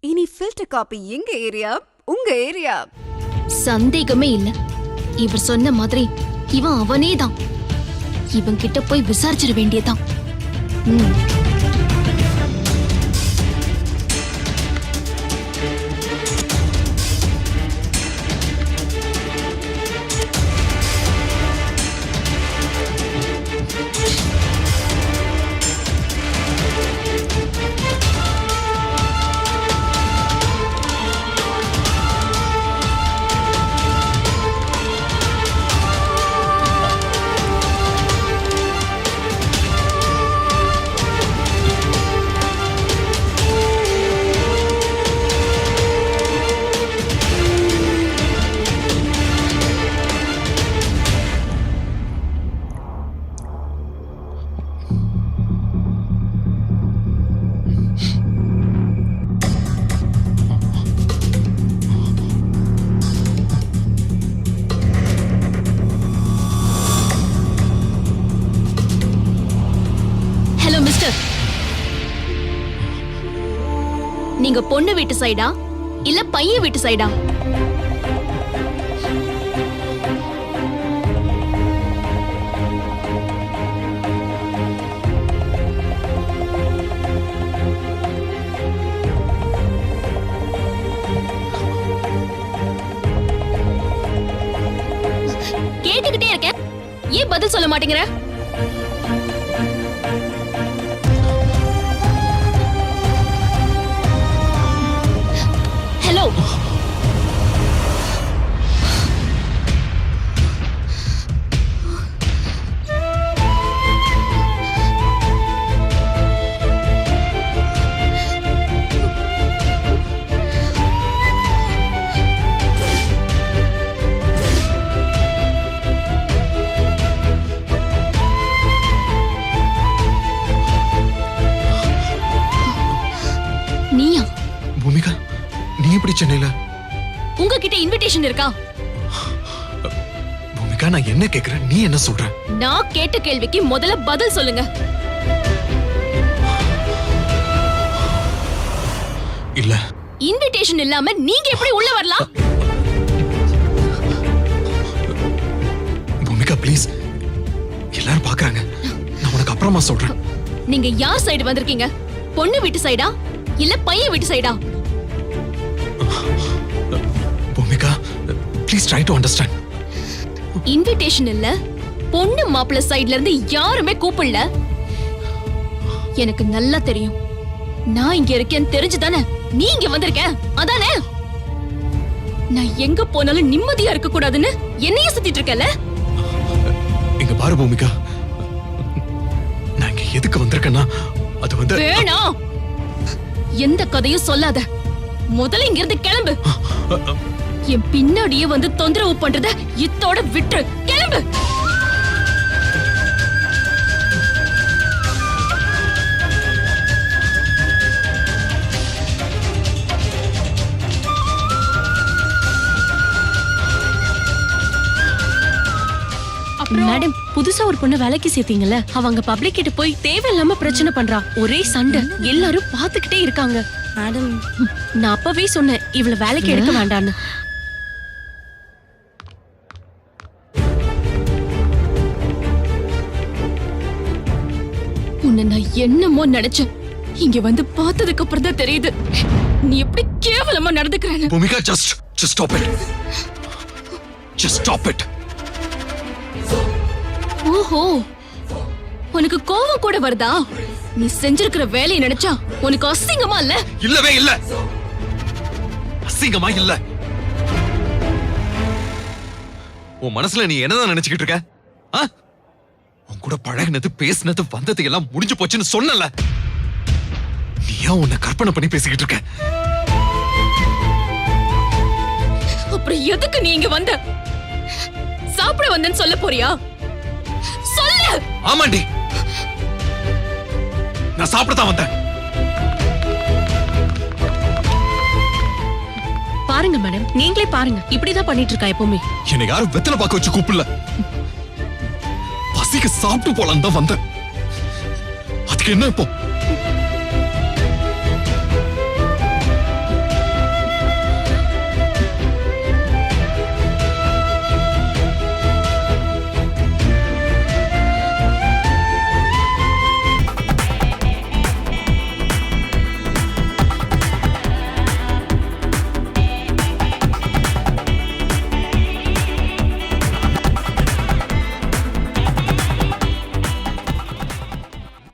இனி filter coffee எங்க area, உங்க ஏரியா. சந்தேகமே இல்ல. இவர் சொன்ன மாதிரி இவன் அவனேதான். இவன் கிட்ட போய் விசாரிச்சிட வேண்டியதான். நீங்க பொண்ணு வீட்டு சைடா இல்ல பையன் வீட்டு சைடா? கேட்டுக்கிட்டே இருக்கேன், ஏன் பதில் சொல்ல மாட்டேங்கிற? ஹலோ, நீயா? பூமிகா, நீ எப்படி சென்னையில? உங்ககிட்ட இன்விடேஷன் இருக்கா? பூமிகா, நான் என்ன கேக்குறேன், நீ என்ன சொல்ற? நான் கேட்ட கேள்விக்கு முதல்ல பதில் சொல்லுங்க. இல்ல. இன்விடேஷன் இல்லாம நீங்க எப்படி உள்ள வரலாம்? பூமிகா ப்ளீஸ், எல்லாரும் பாக்குறாங்க, நான் உனக்கு அப்புறமா சொல்றேன். நீங்க யார் சைடு வந்திருக்கீங்க? பொண்ணு வீட்டு சைடா இல்ல பையன் வீட்டு சைடா? Bhumika please try to understand. Invitation இல்ல, பொண்ணு மாப்பிள்ளை சைடுல இருந்து யாருமே கூப்பிடல. எனக்கு நல்லா தெரியும், நான் இங்க இருக்கேன்னு தெரிஞ்சுதானே நீ இங்க வந்திருக்க, அதானே? நான் எங்க போனாலும் நிம்மதியா இருக்க கூடாதுன்னு என்னைய சுத்திட்டு இருக்கல. இங்க பாரு பூமிகா, நான் இங்க எதுக்கு வந்திருக்கேன்னா அது வந்து வேணாம், எந்த கதையும் சொல்லாத. முதல்ல இங்க இருந்து கிளம்பு. என் பின்னாடியே வந்து தொந்தரவு பண்றத இத்தோட விட்டு கிளம்பு. மேடம், புதுசா ஒரு பொண்ணு வேலைக்கு சேர்த்தீங்கல்ல, அவங்க பப்ளிக் கிட்ட போய் தேவையில்லாம பிரச்சனை பண்றா. ஒரே சண்டை, எல்லாரும் பாத்துக்கிட்டே இருக்காங்க. மேடம், நான் அப்பவே சொன்னேன் இவள வேலைக்கு எடுக்க வேண்டான்னு. உன்னை நான் என்னமோ நினைச்சேன், இங்க வந்து பார்த்ததுக்கு அப்புறம் தான் தெரியுது நீ எப்படி கேவலமா நடந்துக்கிறேன்னு. Bhumika just stop it. Just stop it. ஓஹோ, உனக்கு கோவம் கூட வருதா? நீ செஞ்சிருக்கிற வேலையை நினைச்சா உனக்கு அசிங்கமா இல்ல? இல்லவே இல்ல, அசிங்கமா இல்ல. உன் மனசுல நீ என்னதான் நினைச்சுக்கிட்டு இருக்க? உன் கூட பழகினது, பேசினது, வந்தது எல்லாம் முடிஞ்சு போச்சுன்னு சொன்னல. நீ ஏன் உன்னை கற்பனை பண்ணி பேசிக்கிட்டு இருக்க? அப்புறம் எதுக்கு நீ இங்க வந்த? சாப்பிட வந்தேன்னு சொல்ல போறியா? சொல்லு. ஆமாண்டி, நான் சாப்பிடத்தான் வந்தேன். பாருங்க மேடம், நீங்களே பாருங்க, இப்படிதான் பண்ணிட்டு இருக்கா எப்பவுமே. என்னை யாரும் வெத்தலை பார்க்க வச்சு கூப்பிடல, பசிக்கு சாப்பிட்டு போலாம் தான் வந்தேன். அதுக்கு என்ன இப்போ?